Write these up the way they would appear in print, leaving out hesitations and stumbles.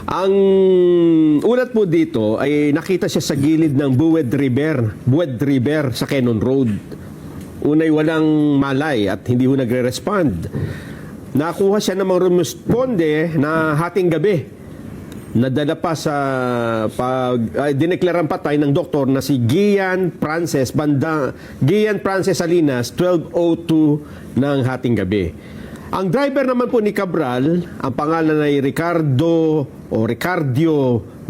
Ang ulat po dito ay nakita siya sa gilid ng Buwed River sa Cannon Road. Unay walang malay at hindi ho nagre-respond. Nakuha siya ng mga rumusponde na hating gabi. Nadala pa sa dineklaran patay ng doktor na si Gian Frances Salinas, 12:02 ng hating gabi. Ang driver naman po ni Cabral, ang pangalan ay Ricardio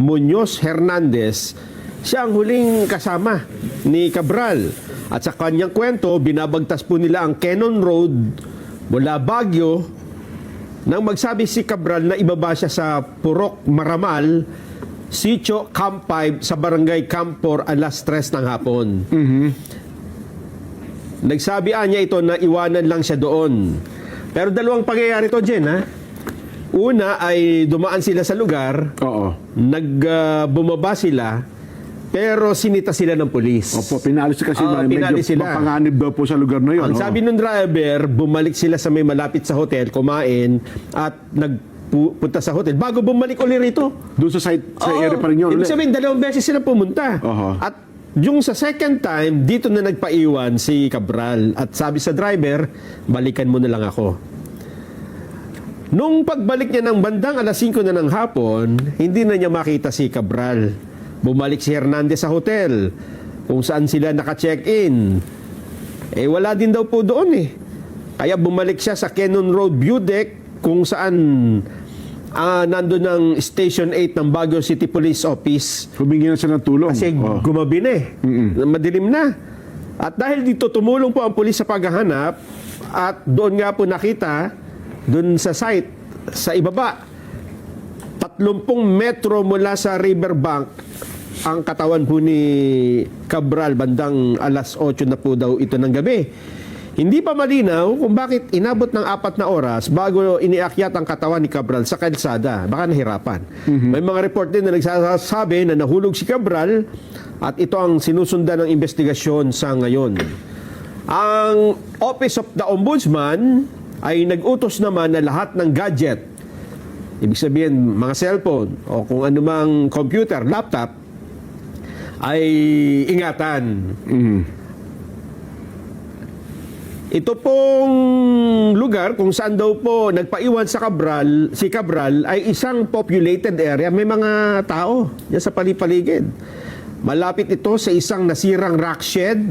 Muñoz Hernandez, siya ang huling kasama ni Cabral. At sa kanyang kwento, binabagtas po nila ang Cannon Road mula Baguio nang magsabi si Cabral na ibaba siya sa Purok Maramal, Sitio Camp 5 sa Barangay Camp 4 alas 3 ng hapon. Nagsabihan niya ito na iwanan lang siya doon. Pero dalawang pangyayari to, Jen, ha? Una ay dumaan sila sa lugar. Oo. Bumaba sila, pero sinita sila ng pulis. Opo, pinalis kasi pinalis medyo sila. mapanganib daw po sa lugar na yun. Ang sabi ng driver, bumalik sila sa may malapit sa hotel, kumain, at nagpunta sa hotel. Bago bumalik ulit rito. Doon sa site, sa area pa rin yun. Ibig sabihin, dalawang beses sila pumunta. Oho. At yung sa second time, dito na nagpaiwan si Cabral. At sabi sa driver, balikan mo na lang ako. Nung pagbalik niya ng bandang alas 5 na ng hapon, hindi na niya makita si Cabral. Bumalik si Hernandez sa hotel, kung saan sila naka-check-in. Wala din daw po doon eh. Kaya bumalik siya sa Cannon Road View Deck, kung saan nandun ng Station 8 ng Baguio City Police Office. Humingi na siya ng tulong. Kasi gumabi na eh. Madilim na. At dahil dito, tumulong po ang pulis sa paghahanap at doon nga po nakita, doon sa site, sa ibaba, 30 metro mula sa riverbank, ang katawan po ni Cabral bandang alas 8 na po daw ito ng gabi. Hindi pa malinaw kung bakit inabot ng 4 na oras bago iniakyat ang katawan ni Cabral sa kalsada. Baka nahirapan. May mga report din na nagsasabi na nahulog si Cabral at ito ang sinusundan ng investigasyon sa ngayon. Ang Office of the Ombudsman ay nag-utos naman na lahat ng gadget, ibig sabihin mga cellphone o kung anumang computer, laptop, ay ingatan. Ito pong lugar kung saan daw po nagpaiwan si Cabral ay isang populated area. May mga tao yan sa palipaligid. Malapit ito sa isang nasirang rock shed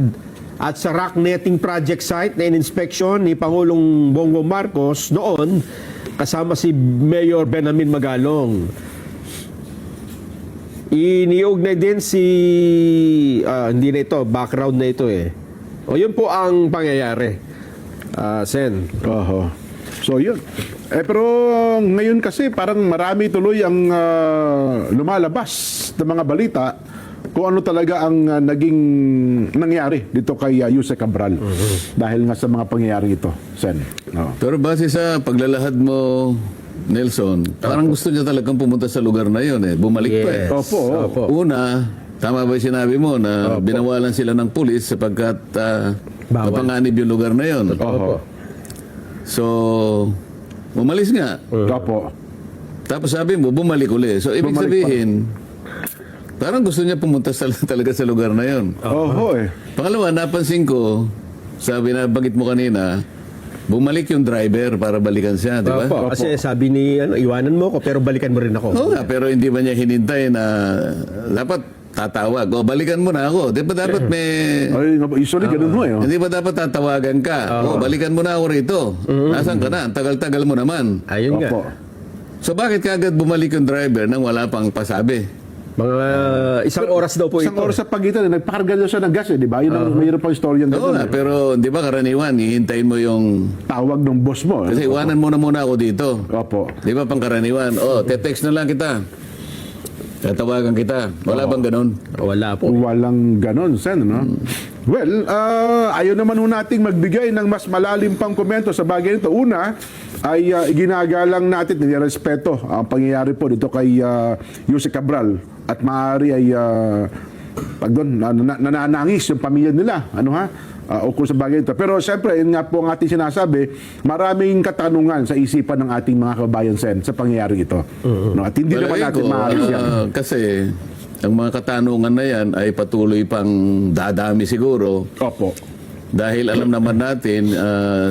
at sa rock netting project site na in-inspection ni Pangulong Bongbong Marcos noon kasama si Mayor Benamin Magalong. Iniugnay din si hindi na ito, background na ito eh. O yun po ang pangyayari. Sen. Oho. So yun. Pero ngayon kasi parang marami tuloy ang lumalabas ng mga balita kung ano talaga ang naging nangyari dito kay Yuse Cabral. Dahil nga sa mga pangyayari ito, Sen. Pero base sa paglalahad mo, Nelson, parang gusto niya talagang pumunta sa lugar na yun eh. Bumalik pa eh. Opo. Una, tama ba yung sinabi mo na binawalan sila ng pulis sapagkat mapanganib yung lugar na yun? Opo. So, umalis nga. Opo. Tapos sabi mo, bumalik uli. So, ibig sabihin, parang gusto niya pumunta talaga sa lugar na yun. Oho eh. Pangalawa, napansin ko, sabi na bagit mo kanina, bumalik yung driver para balikan siya, di ba? Opo. Kasi sabi ni, iwanan mo ko pero balikan mo rin ako. Oo nga, pero hindi ba niya hinintay na dapat tatawag? O, balikan mo na ako. Di ba dapat may... Ay, usually ganun mo eh. Hindi ba dapat tatawagan ka? O, balikan mo na ako rito. Nasaan ka na? Ang tagal-tagal mo naman. Ayun nga. Opo. So, bakit kagad bumalik yung driver nang wala pang pasabi? Mga isang oras daw po Isang ito. oras sa pagitan, nagpakarga daw siya ng gas eh, di ba? Yun ang mayroon pang istorya ng Oo nga, pero di ba karaniwan, hihintayin mo yung... tawag ng boss mo. Kasi iwanan mo na muna ako dito. Opo. Di ba pangkaraniwan? Te-text na lang kita. Tatawagan kita. Wala bang ganun? Wala po. Walang ganon, Sen, no? Well, ayaw naman ho nating magbigay ng mas malalim pang komento sa bagay nito. Una, ay iginagalang natin, nirespeto ang pangyayari po dito kay Yuse Cabral. At maaari ay pag doon nananangis yung pamilya nila, ano ha? Ukol sa bagay ito. Pero siyempre, yun nga po ang ating sinasabi, maraming katanungan sa isipan ng ating mga kabayan sa pangyayari ito. No? At hindi naman Palagay natin ko, maalis yan. kasi ang mga katanungan na yan ay patuloy pang dadami siguro. Opo. Dahil alam naman natin,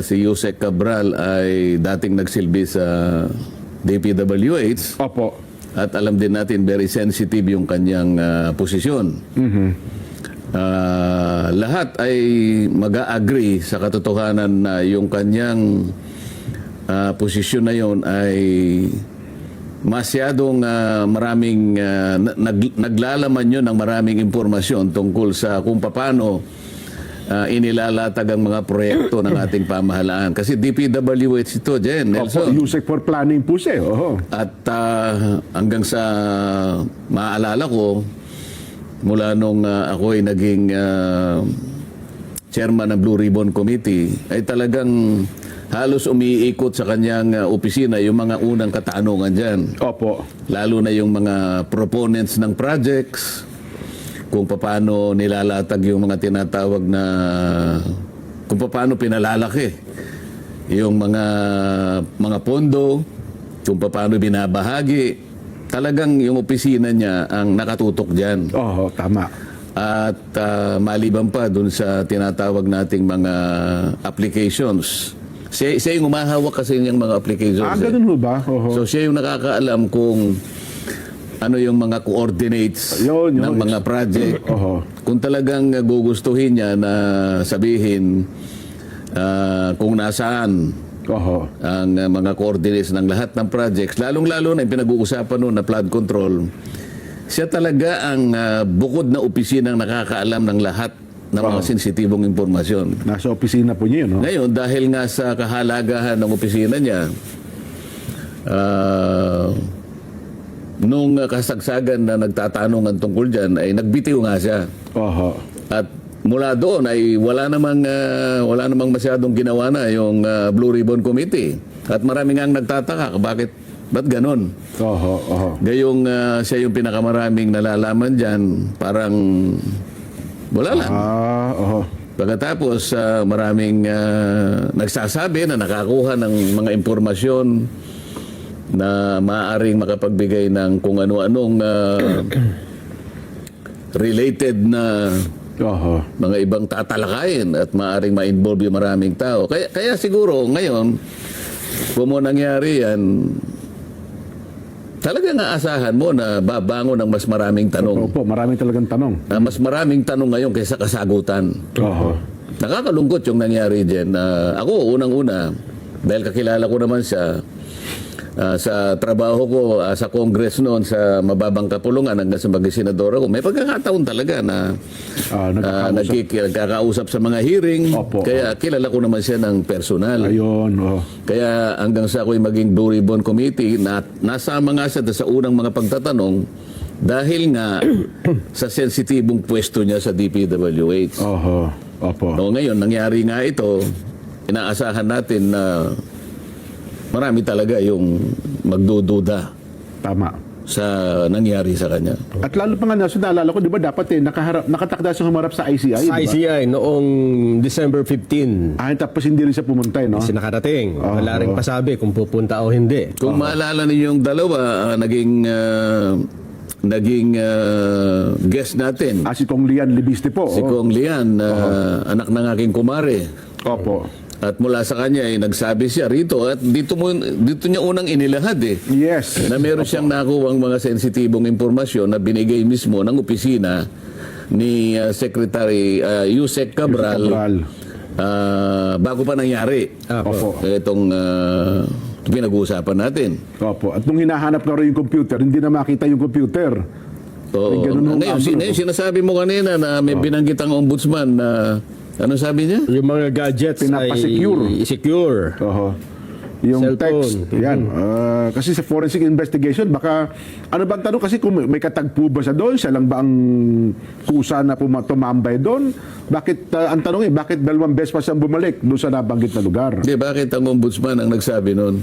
si Yusek Cabral ay dating nagsilbi sa DPWH. Opo. At alam din natin, very sensitive yung kanyang posisyon. Lahat ay mag-agree sa katotohanan na yung kanyang posisyon na yon ay masyadong maraming naglalaman yun ng maraming impormasyon tungkol sa kung paano inilalatag ang mga proyekto ng ating pamahalaan. Kasi DPWH ito, Jen, Opo, Nelson. Yusek for planning po siya. Oho. At hanggang sa maaalala ko, mula nung ako ay naging chairman ng Blue Ribbon Committee, ay talagang halos umiikot sa kanyang opisina yung mga unang katanungan dyan. Opo. Lalo na yung mga proponents ng projects, kung paano nilalatag yung mga tinatawag na, kung paano pinalalaki yung mga pondo, kung paano binabahagi. Talagang yung opisina niya ang nakatutok dyan. Oho, tama. At maliban pa dun sa tinatawag nating mga applications. Siya yung umahawak kasi niyang mga applications. Ganun ho ba? Oho. So siya yung nakakaalam kung ano yung mga coordinates Yun, ng mga project. Oho. Kung talagang gugustuhin niya na sabihin kung nasaan Oho. ang mga coordinates ng lahat ng projects, lalong-lalo na yung pinag-uusapan noon na flood control, siya talaga ang bukod na opisinang nakakaalam ng lahat ng mga sensitibong impormasyon. Nasa opisina po niya yun, no? Ngayon, dahil nga sa kahalagahan ng opisina niya, nung kasagsagan na nagtatanungan tungkol dyan, ay nagbitiw nga siya. Oho. At mula doon ay wala namang masyadong ginawa na yung Blue Ribbon Committee. At marami nga ang nagtataka, ba't ganon? Oho. Oho. Gayong siya yung pinakamaraming nalalaman dyan, parang wala lang. Oho. Pagkatapos, maraming nagsasabi na nakakuha ng mga impormasyon na maaaring makapagbigay ng kung ano-anong related na Oho. mga ibang tatalakayin at maaaring ma-involve yung maraming tao. Kaya siguro ngayon, kung mo nangyari yan, talagang aasahan mo na babangon ng mas maraming tanong. Opo, maraming talagang tanong. Mas maraming tanong ngayon kaysa kasagutan. Oho. Nakakalungkot yung nangyari dyan. Ako, unang-una, dahil kakilala ko naman siya, sa trabaho ko sa Congress noon sa mababang kapulungan hanggang sa maging senador ako, may pagkakataon talaga na nagkakausap sa mga hearing. Opo. Kaya kilala ko naman siya ng personal. Ayun. Oh. Kaya hanggang sa ako'y maging Blue Ribbon Committee, nasama nga siya sa unang mga pagtatanong dahil nga sa sensitibong pwesto niya sa DPWH. Oho. Opo. O ngayon, nangyari nga ito, inaasahan natin na marami talaga yung magdududa Tama. sa nangyari sa kanya. At lalo pa nga naalala ko, di ba dapat nakatakda siyang humarap sa ICI, Sa di ba? ICI noong December 15. Tapos hindi rin siya pumunta, no? Kasi nakarating. Wala rin pasabi kung pupunta o hindi. Kung maalala ninyo yung dalawa, naging guest natin. Si Kong Lian Libiste po. Si Kong Lian, anak ng aking kumare. Opo. At mula sa kanya ay nagsabi siya rito at dito niya unang inilahad Yes. na meron siyang nakuwang mga sensitibong impormasyon na binigay mismo ng opisina ni Secretary Yusek Cabral, bago pa nangyari Opo. itong pinag-uusapan natin. Opo. At nung hinahanap na rin yung computer, hindi na makita yung computer. Oo. ganun Ngayon, sinasabi mo kanina na may binanggit ang ombudsman na ano sabi niya? Yung mga gadgets Pinapasecure. ay secure. Oho. Yung Cellphone. text. Yan. Kasi sa forensic investigation, baka, ano bang tanong? Kasi kung may katagpo ba sa doon, siya lang ba ang kusa na tumambay doon? Bakit, ang tanong bakit dalawang beses pa siyang bumalik doon sa nabanggit na lugar? Bakit ang ombudsman ang nagsabi noon?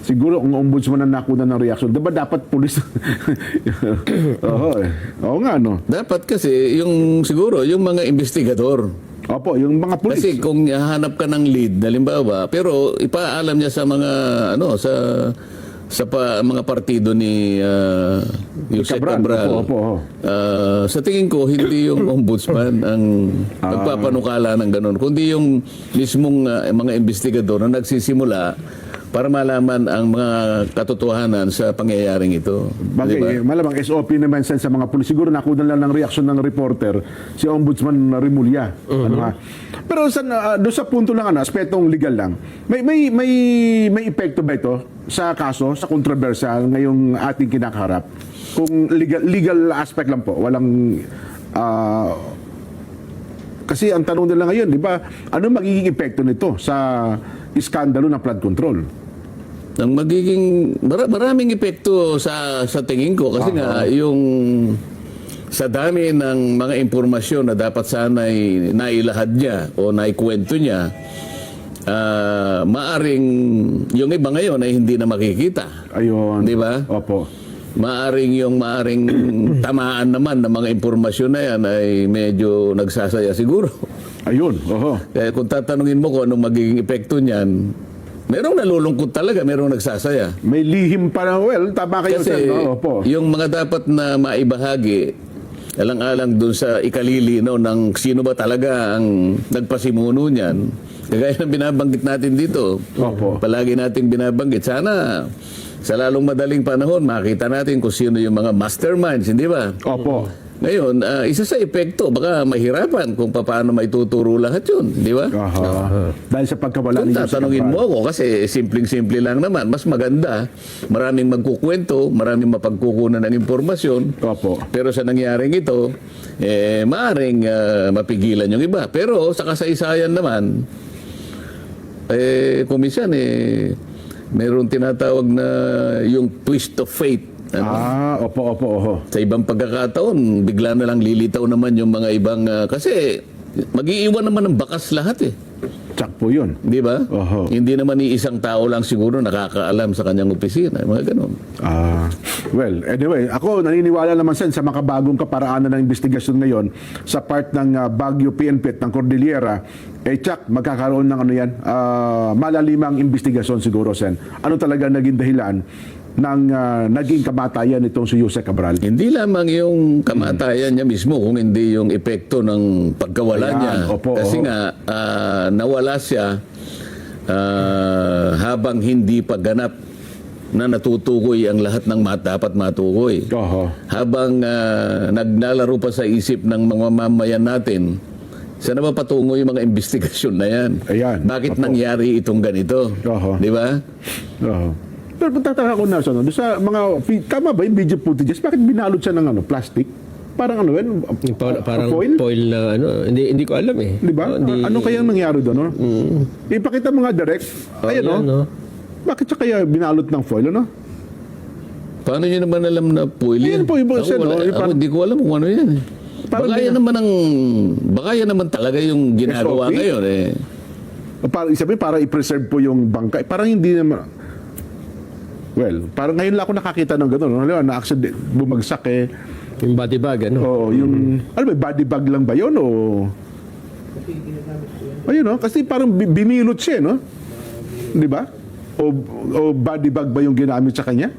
Siguro ang ombudsman na nakuna ng reaksyon, diba dapat pulis? Oo nga, no? Dapat kasi yung siguro yung mga investigador. Opo, yung mga pulis. Kasi kung hahanap ka ng lead, halimbawa, pero ipaalam niya sa mga mga partido ni Yusek Cabral. Opo. Sa tingin ko hindi yung ombudsman ang nagpapanukala ng ganun, kundi yung mismong mga investigador na nagsisimula para malaman ang mga katotohanan sa pangyayaring ito. Bagay, malamang SOP naman sa mga pulis. Siguro nakuha lang ng reaksyon ng reporter si Ombudsman Rimulya. Ano nga? Pero doon sa punto lang, aspetong legal lang, may epekto ba ito sa kaso, sa kontrobersyal ngayong ating kinakaharap? Kung legal aspect lang po, walang... kasi ang tanong nila ngayon, di ba, ano magiging epekto nito sa iskandalo ng flood control? Ang magiging maraming epekto sa tingin ko kasi nga yung sa dami ng mga impormasyon na dapat sana'y nailahad niya o naikwento niya, maaring yung iba ngayon ay hindi na makikita. Ayun. Di ba? Opo. Maaring tamaan naman ng mga impormasyon na yan ay medyo nagsasaya siguro. Ayun. Oho. Kaya kung tatanungin mo kung anong magiging epekto niyan, merong nalulungkot talaga, merong nagsasaya. May lihim pa na, well, tama kayo Kasi sir. No? Opo. yung mga dapat na maibahagi, alang-alang dun sa ikalilinaw ng sino ba talaga ang nagpasimuno niyan. Kagaya ng binabanggit natin dito. Opo. Palagi nating binabanggit. Sana sa lalong madaling panahon, makita natin kung sino yung mga masterminds, hindi ba? Opo. Ngayon, isa sa epekto, baka mahirapan kung paano maituturo lahat yun, di ba? Aha. Dahil sa pagkawala Kung ni Yusek tatanungin Cabral. mo ako, kasi simpleng-simple lang naman, mas maganda, maraming magkukwento, maraming mapagkukunan ng impormasyon, Opo. pero sa nangyaring ito, maaring mapigilan yung iba. Pero sa kasaysayan naman, kumisan, mayroon tinatawag na yung twist of fate. Opo. Sa ibang pagkakataon, bigla na lang lilitaw naman yung mga ibang... kasi mag-iiwan naman ng bakas lahat eh. Tsak po yun. Di ba? Oho. Hindi naman isang tao lang siguro nakakaalam sa kanyang opisina. Mga ganun. Well, anyway, ako naniniwala naman sa makabagong kaparaanan ng investigasyon ngayon sa part ng Baguio PNP ng Cordillera, tsak, magkakaroon ng malalimang investigasyon siguro, Sen. Ano talaga naging dahilan ng naging kamatayan nitong si Yusek Cabral? Hindi lamang yung kamatayan niya mismo, kung hindi yung epekto ng pagkawala Ayan, niya. opo, Kasi nga, nawala siya habang hindi pa ganap na natutukoy ang lahat ng dapat matukoy. Oho. Habang naglalaro pa sa isip ng mga mamamayan natin, saan na ba patungo yung mga investigasyon na yan? Ayan, Bakit opo. nangyari itong ganito? Oho. Di ba? Oo. Pero tataka ko na doon sa mga tama ba yung video footages, bakit binalot siya ng plastic? Parang Parang foil? foil na hindi ko alam eh. Di ba? Ano kayang nangyari doon? No? Ipakita mo nga direct. Ayan, yan, no? Bakit siya kaya binalot ng foil, ano? Paano nyo naman alam na foil yan? Ayan po, yung Ako, no? ako, hindi ko alam kung ano yan. Parang Baka yan naman talaga yung ginagawa SOP? ngayon eh. Parang isabi para i-preserve po yung bangka. Parang hindi naman. Well, parang ngayon lang ako nakakita ng gano'n. No? Na-accident, bumagsak eh. Yung body bag, ano? Oo, yung, ano ba, body bag lang ba yun? O... Ayun, no? Kasi parang binilot siya, no? Di ba? O body bag ba yung ginamit sa kanya?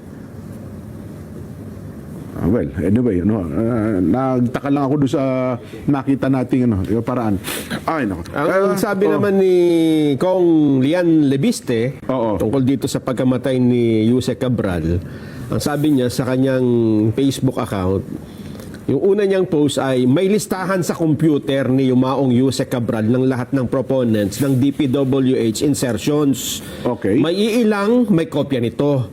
Well, anyway, nagtaka lang ako doon sa nakita nating yung paraan. Ay, nako. Ang sabi naman ni Kong Lian Lebiste Oo. tungkol dito sa pagkamatay ni Yusek Cabral, ang sabi niya sa kanyang Facebook account, yung una niyang post ay may listahan sa computer ni Yumaong Yusek Cabral ng lahat ng proponents ng DPWH insertions. Okay. May iilang may kopya nito.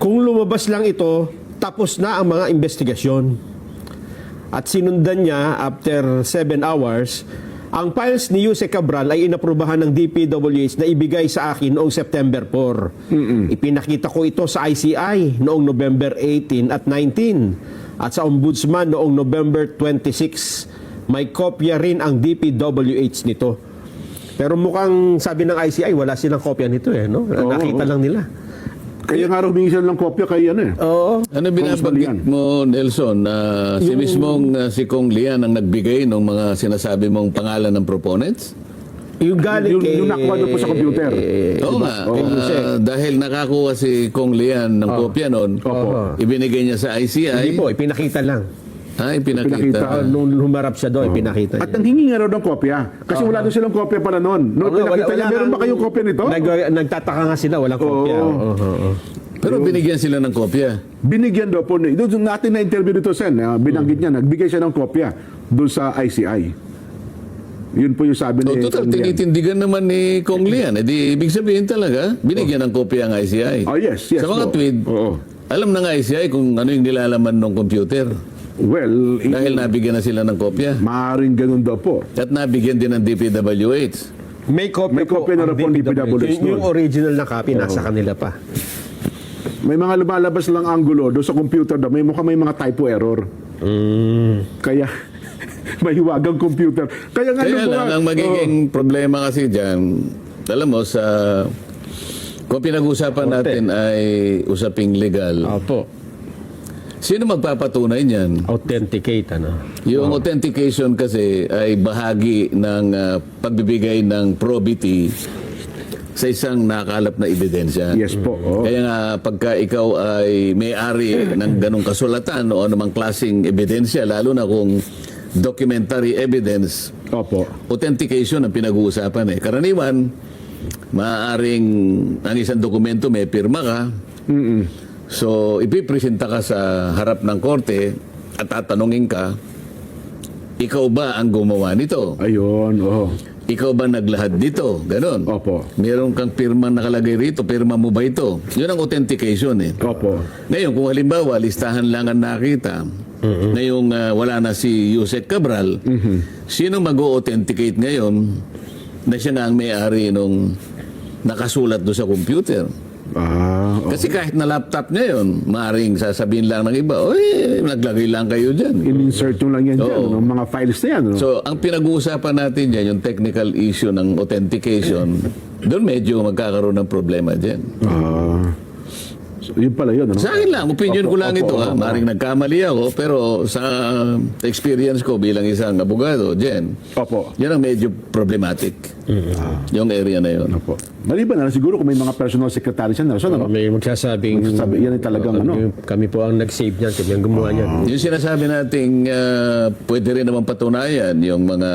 Kung lumabas lang ito, tapos na ang mga investigasyon. At sinundan niya after 7 hours, ang files ni Yusek Cabral ay inaprubahan ng DPWH na ibigay sa akin noong September 4. Ipinakita ko ito sa ICI noong November 18 at 19 at sa Ombudsman noong November 26. May kopya rin ang DPWH nito. Pero mukhang sabi ng ICI, wala silang kopya nito eh. No? Nakita lang nila. Kaya nga humingi sila ng kopya kay ano eh. Oo. Ano binabanggit mo, Nelson, na si mismong si Kong Lian ang nagbigay ng mga sinasabi mong pangalan ng proponents? Yung galing Yung- kay... yung nakuha doon po sa computer. Oo nga. Dahil nakakuha si Kong Lian ng kopya noon, Opo. ibinigay niya sa Hindi ICI. po, ipinakita lang. Pinakita. Nung humarap siya doon, ipinakita At niya. ang hingi nga raw ng kopya. Kasi wala doon silang kopya pala noon. Noon pinakita niya, meron ba kayong kopya nito? Nagtataka nga sila, walang kopya. Oo. Oo. Pero binigyan sila ng kopya. Binigyan daw po. Doon natin na-interview dito, Sen. Binanggit niya, nagbigay siya ng kopya doon sa ICI. Yun po yung sabi ni Total, Kong Lian. tinitindigan naman ni Kong Lian. Eh di, ibig sabihin talaga, binigyan ng kopya ang ICI. Oh, yes, yes Sa mga po. tweet, Oo. alam ng ICI kung ano yung nilalaman ng computer. Well, Dahil nabigyan na sila ng kopya. maaaring ganun daw po. At nabigyan din ng DPWH. May kopya, May kopya na ang rin po ang DPWH Yung nun. original na copy, nasa kanila pa. May mga lumalabas lang anggulo doon sa computer daw. May mga typo error. Kaya, mahiwagang computer. Kaya nga, Kaya nung lang, mga- ang magiging problema kasi dyan, alam mo, kung pinag-usapan natin ay usaping legal, Opo. sino magpapatunay niyan? Authenticate, ano? Yung authentication kasi ay bahagi ng pagbibigay ng probity sa isang nakalap na ebidensya. Yes po. Oo. Kaya nga, pagka ikaw ay may-ari ng ganong kasulatan o anumang klaseng ebidensya, lalo na kung documentary evidence, Opo. authentication ang pinag-uusapan eh. Karaniwan, maaaring ang isang dokumento may pirma ka, so ipipresenta ka sa harap ng korte at tatanungin ka, ikaw ba ang gumawa nito? Ayun. Oo. Ikaw ba naglahad dito? Ganon. Opo. Meron kang pirma nakalagay rito, pirma mo ba ito? Yun ang authentication eh. Opo. Ngayon, kung halimbawa, listahan lang ang nakita, ngayong wala na si Yusek Cabral, sino mag-authenticate ngayon na siya nga ang may-ari nung nakasulat doon sa computer? Oo. Kasi kahit na laptop niya yun, maaaring sasabihin lang ng iba, oy, naglagay lang kayo dyan. In-insert nyo lang yan dyan. Oo. Ng mga files na yan. No? So, ang pinag-uusapan natin dyan, yung technical issue ng authentication, doon medyo magkakaroon ng problema dyan. So, yun pala yun. Ano? Sa akin lang, opinion ko lang ito. Opo. Maring nagkamali ako, pero sa experience ko bilang isang abogado, Jen, Opo. yan ang medyo problematic. Yung area na yun. Opo. Maliban na siguro kung may mga personal secretary siya. So, ano? May magsasabing... Magsasabi, yan ay talagang ano. Kami po ang nag-save niyan, kami ang gumawa niyan. Yung sinasabi nating pwede rin naman patunayan yung mga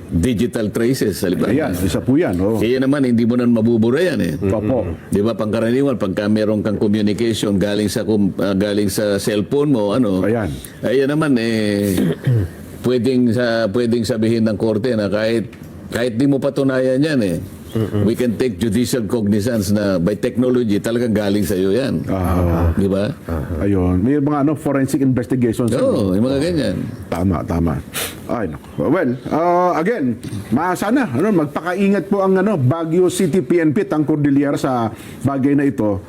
digital traces. Ayan, isa po yan. Oh. Kaya naman, hindi mo na mabubura yan eh. Opo. Di ba, pangkaraniwan, pagka meron kang communication galing sa cellphone mo, ano, Ayan. ayan naman, pwedeng sabihin ng korte na kahit di mo patunayan yan we can take judicial cognizance na by technology talagang galing sa iyo yan. Di ba? Ayun. May mga forensic investigations. Oo, yung mga ganyan. Tama. Ay, naku. Well, again, sana magpakaingat po ang Baguio City PNP ang Cordillera sa bagay na ito.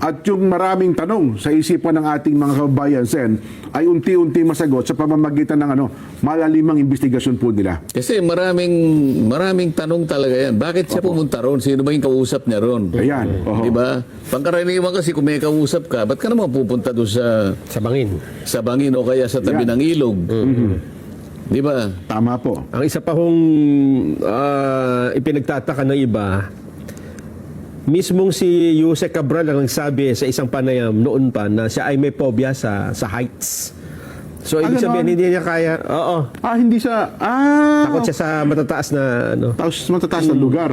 At yung maraming tanong sa isipan ng ating mga kababayan, Sen, ay unti-unti masagot sa pamamagitan ng malalimang investigasyon po nila. Kasi maraming tanong talaga yan. Bakit siya pumunta ron? Sino ba yung kausap niya ron? Ayan. Oho. Di ba? Pangkaraniwan kasi kung may kausap ka, ba't ka naman pupunta doon Sa bangin. sa bangin o kaya sa tabi Yan. ng ilog? Di ba? Tama po. Ang isa pa hong ipinagtataka ng iba, mismong si Yusek Cabral ang nagsabi sa isang panayam noon pa na siya ay may phobia sa heights. So, ibig ganon? sabihin, hindi niya kaya, Hindi siya, takot siya sa matataas na, tapos matataas na lugar.